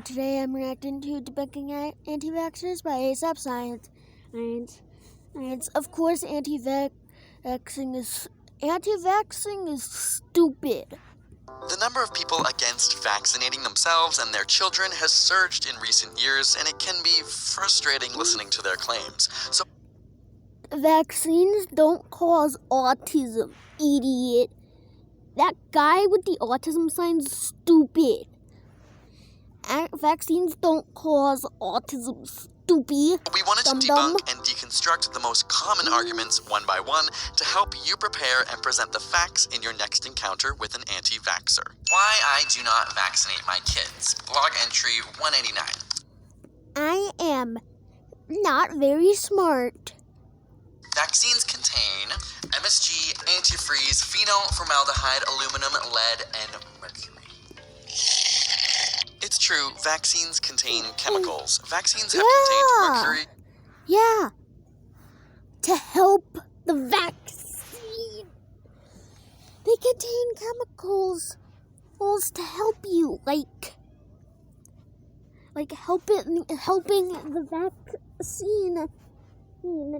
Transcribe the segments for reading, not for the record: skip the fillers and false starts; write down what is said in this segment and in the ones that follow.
today I'm reacting to Debunking Anti-Vaxxers by ASAP Science. And of course, anti-vaxxing is stupid. The number of people against vaccinating themselves and their children has surged in recent years, and it can be frustrating listening to their claims. So, vaccines don't cause autism, idiot. That guy with the autism sign's stupid. Vaccines don't cause autism, stupid. We wanted to debunk and deconstruct the most common arguments one by one to help you prepare and present the facts in your next encounter with an anti-vaxxer. Why I do not vaccinate my kids. Blog entry 189. I am not very smart. Vaccines contain MSG, antifreeze, phenol, formaldehyde, aluminum, lead, and mercury. It's true, vaccines contain chemicals. Vaccines have contained mercury. Yeah. To help the vaccine. They contain chemicals to help you, like helping the vaccine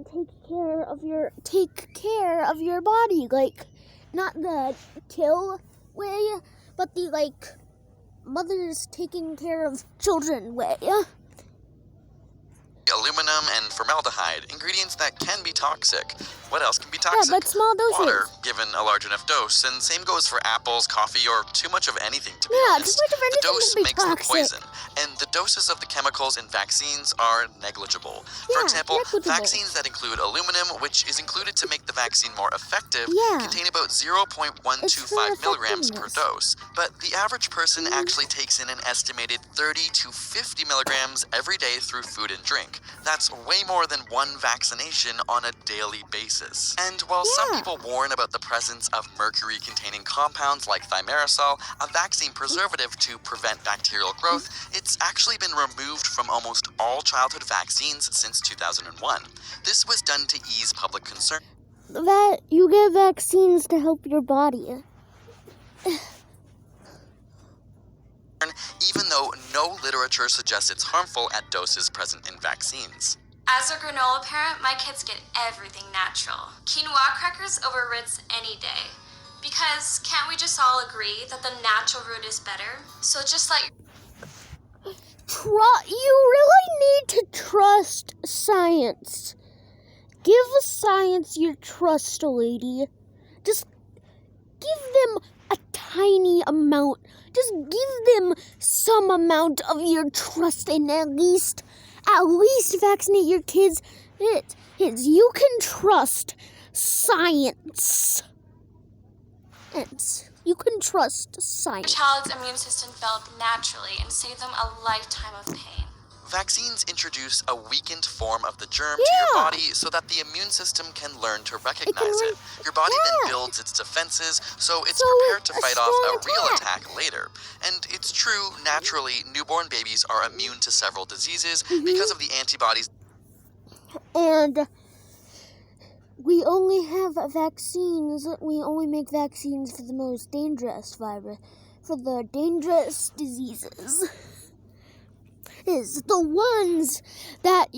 take care of your body, like not the kill way, but the mothers taking care of children way. Aluminum and formaldehyde, ingredients that can be toxic. What else can be toxic? Yeah, but small doses. Water, given a large enough dose, and same goes for apples, coffee, or too much of anything, to be honest. Too much of anything the dose can be makes toxic. the poison, and the doses of the chemicals in vaccines are negligible. For example, vaccines that include aluminum, which is included to make the vaccine more effective, contain about 0.125 milligrams per dose. But the average person actually takes in an estimated 30 to 50 milligrams every day through food and drink. That's way more than one vaccination on a daily basis. And while some people warn about the presence of mercury-containing compounds like thimerosal, a vaccine preservative to prevent bacterial growth, it's actually been removed from almost all childhood vaccines since 2001. This was done to ease public concern. That you get vaccines to help your body. Even though no literature suggests it's harmful at doses present in vaccines. As a granola parent, my kids get everything natural. Quinoa crackers over Ritz any day. Because can't we just all agree that the natural route is better? So just like... You really need to trust science. Give science your trust, lady. Just give them a tiny amount. Just give them some amount of your trust and at least vaccinate your kids. You can trust science. You can trust science. A child's immune system develop naturally and save them a lifetime of pain. Vaccines introduce a weakened form of the germ to your body so that the immune system can learn to recognize it. Your body then builds its defenses, so it's prepared to fight off a real attack later. And it's true, naturally, newborn babies are immune to several diseases because of the antibodies. And we only have vaccines. We only make vaccines for the most dangerous virus, for the dangerous diseases. Is the ones that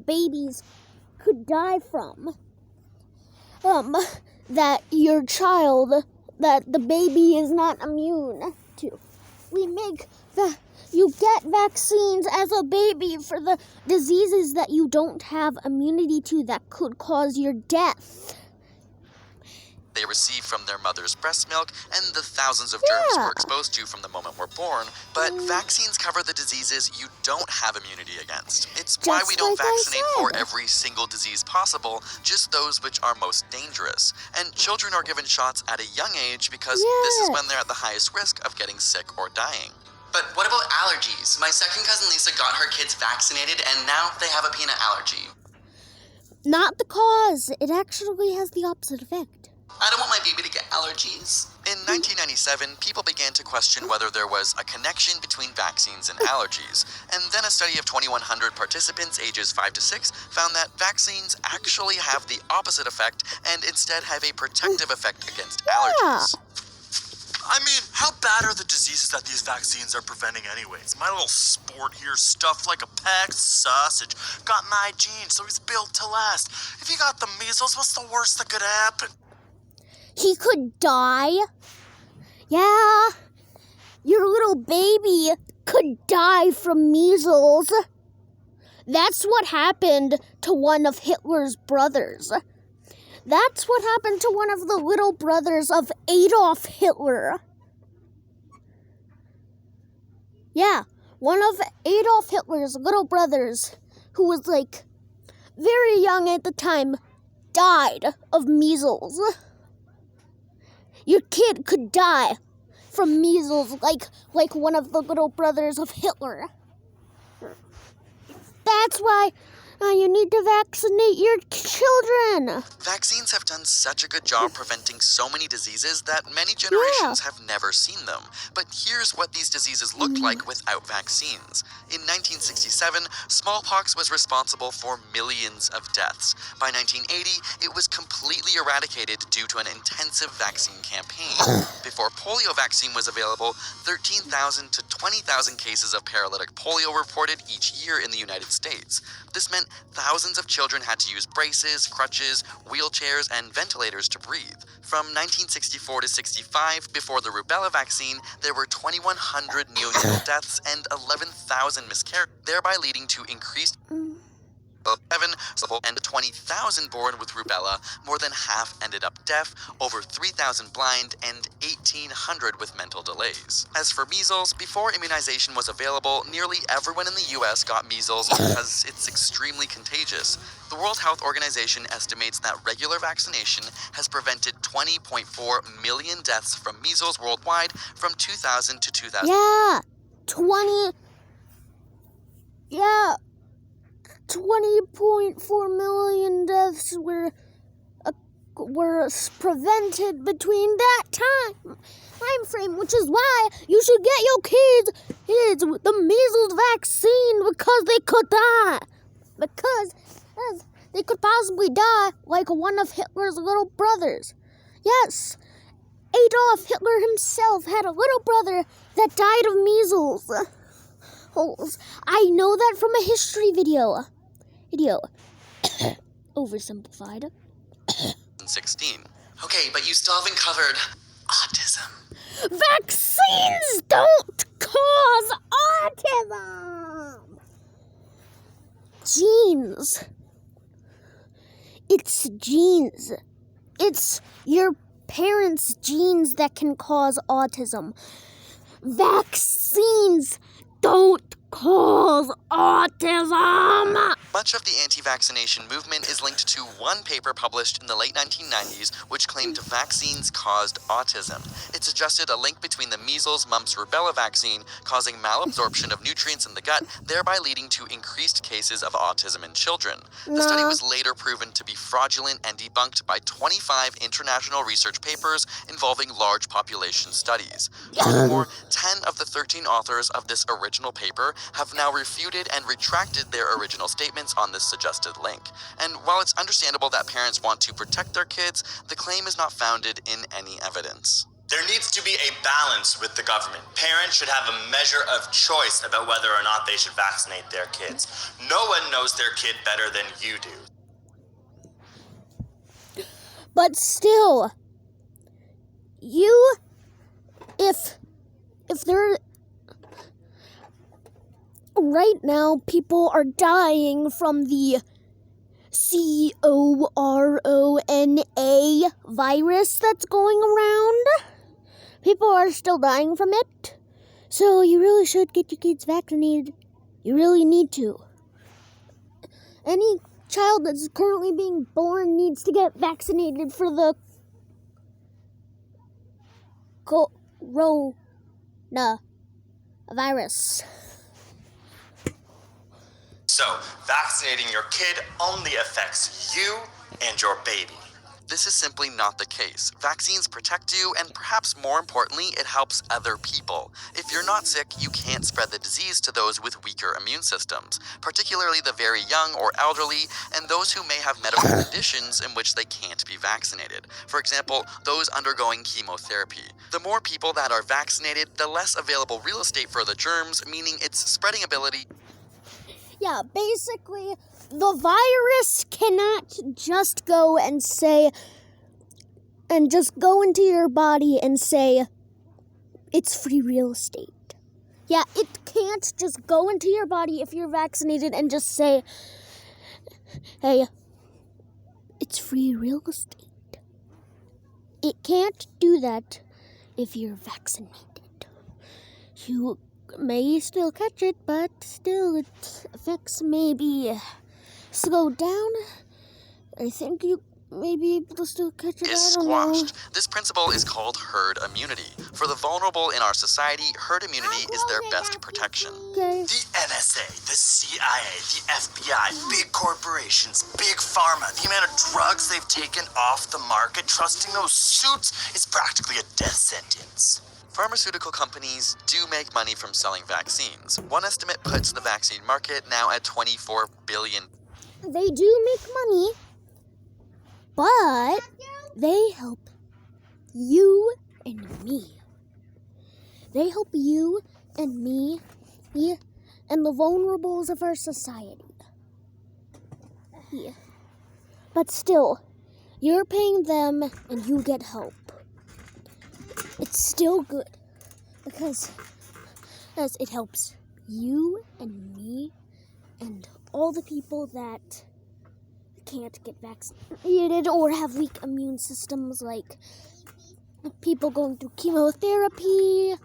babies could die from. That the baby is not immune to. You get vaccines as a baby for the diseases that you don't have immunity to that could cause your death. They receive from their mother's breast milk and the thousands of germs we're exposed to from the moment we're born, but vaccines cover the diseases you don't have immunity against. It's why we don't vaccinate for every single disease possible, just those which are most dangerous. And children are given shots at a young age because this is when they're at the highest risk of getting sick or dying. But what about allergies? My second cousin Lisa got her kids vaccinated and now they have a peanut allergy. Not the cause. It actually has the opposite effect. I don't want my baby to get allergies. In 1997, people began to question whether there was a connection between vaccines and allergies. And then a study of 2,100 participants ages 5 to 6 found that vaccines actually have the opposite effect and instead have a protective effect against allergies. I mean, how bad are the diseases that these vaccines are preventing anyways? My little sport here, stuffed like a packed sausage, got my genes, so he's built to last. If he got the measles, what's the worst that could happen? He could die. Yeah, your little baby could die from measles. That's what happened to one of Hitler's brothers. That's what happened to one of the little brothers of Adolf Hitler. Yeah, one of Adolf Hitler's little brothers, who was like very young at the time, died of measles. Your kid could die from measles like one of the little brothers of Hitler. That's why you need to vaccinate your children. Vaccines have done such a good job preventing so many diseases that many generations have never seen them. But here's what these diseases looked like without vaccines. In 1967, smallpox was responsible for millions of deaths. By 1980, it was completely eradicated due to an intensive vaccine campaign. Before polio vaccine was available, 13,000 to 20,000 cases of paralytic polio were reported each year in the United States. This meant thousands of children had to use braces, crutches, wheelchairs, and ventilators to breathe. From 1964 to 65, before the rubella vaccine, there were 2,100 neonatal deaths and 11,000 miscarriages, thereby leading to increased 11 and 20,000 born with rubella, more than half ended up deaf, over 3,000 blind, and 1,800 with mental delays. As for measles, before immunization was available, nearly everyone in the US got measles because it's extremely contagious. The World Health Organization estimates that regular vaccination has prevented 20.4 million deaths from measles worldwide from 2000 to 2000. Yeah, 20.4 million deaths were prevented between that time frame, which is why you should get your kids the measles vaccine, because they could die. Because they could possibly die like one of Hitler's little brothers. Yes, Adolf Hitler himself had a little brother that died of measles. I know that from a history video. Oversimplified. 16. Okay, but you still haven't covered autism. Vaccines don't cause autism. Genes. It's genes. It's your parents' genes that can cause autism. Vaccines don't cause autism. Much of the anti-vaccination movement is linked to one paper published in the late 1990s which claimed vaccines caused autism. It suggested a link between the measles, mumps, rubella vaccine causing malabsorption of nutrients in the gut, thereby leading to increased cases of autism in children. The study was later proven to be fraudulent and debunked by 25 international research papers involving large population studies. Furthermore, 10 of the 13 authors of this original paper have now refuted and retracted their original statements on this suggested link. And while it's understandable that parents want to protect their kids, the claim is not founded in any evidence. There needs to be a balance with the government. Parents should have a measure of choice about whether or not they should vaccinate their kids. No one knows their kid better than you do. But still, if there, right now people are dying from the corona virus that's going around. People are still dying from it. So you really should get your kids vaccinated. You really need to. Any child that's currently being born needs to get vaccinated for the corona virus. So, vaccinating your kid only affects you and your baby. This is simply not the case. Vaccines protect you, and perhaps more importantly, it helps other people. If you're not sick, you can't spread the disease to those with weaker immune systems, particularly the very young or elderly, and those who may have medical conditions in which they can't be vaccinated. For example, those undergoing chemotherapy. The more people that are vaccinated, the less available real estate for the germs, meaning its spreading ability. Yeah, basically, the virus cannot just go and say, and just go into your body and say, it's free real estate. Yeah, it can't just go into your body if you're vaccinated and just say, hey, it's free real estate. It can't do that if you're vaccinated. You may still catch it, but still its effects may be slowed down. I think you may be able to still catch it. Is I don't know. squashed. This principle is called herd immunity. For the vulnerable in our society, herd immunity is their best protection. Okay. The NSA, the CIA, the FBI, big corporations, big pharma, the amount of drugs they've taken off the market, trusting those suits is practically a death sentence. Pharmaceutical companies do make money from selling vaccines. One estimate puts the vaccine market now at $24 billion. They do make money, but they help you and me. They help you and me and the vulnerables of our society. Yeah. But still, you're paying them and you get help. It's still good because as it helps you and me and all the people that can't get vaccinated or have weak immune systems, like people going through chemotherapy,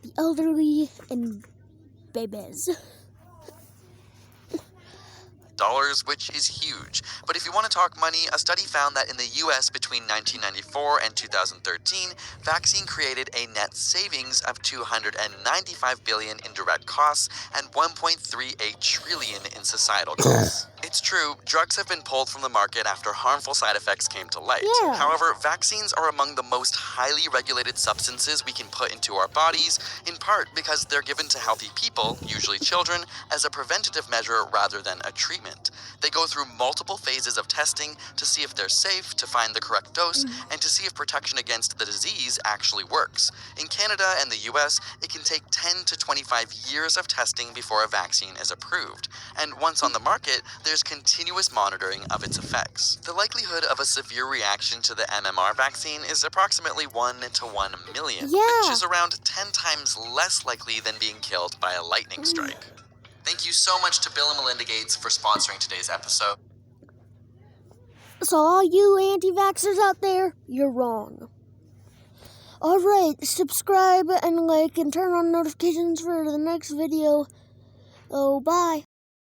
the elderly, and babies. Which is huge. But if you want to talk money, a study found that in the US between 1994 and 2013, vaccine created a net savings of $295 billion in direct costs and $1.38 trillion in societal costs. It's true, drugs have been pulled from the market after harmful side effects came to light. Yeah. However, vaccines are among the most highly regulated substances we can put into our bodies, in part because they're given to healthy people, usually children, as a preventative measure rather than a treatment. They go through multiple phases of testing to see if they're safe, to find the correct dose, and to see if protection against the disease actually works. In Canada and the US, it can take 10 to 25 years of testing before a vaccine is approved. And once on the market, there's continuous monitoring of its effects. The likelihood of a severe reaction to the MMR vaccine is approximately 1 to 1 million, which is around 10 times less likely than being killed by a lightning strike. Thank you so much to Bill and Melinda Gates for sponsoring today's episode. So all you anti-vaxxers out there, you're wrong. Alright, subscribe and like and turn on notifications for the next video. Oh, bye.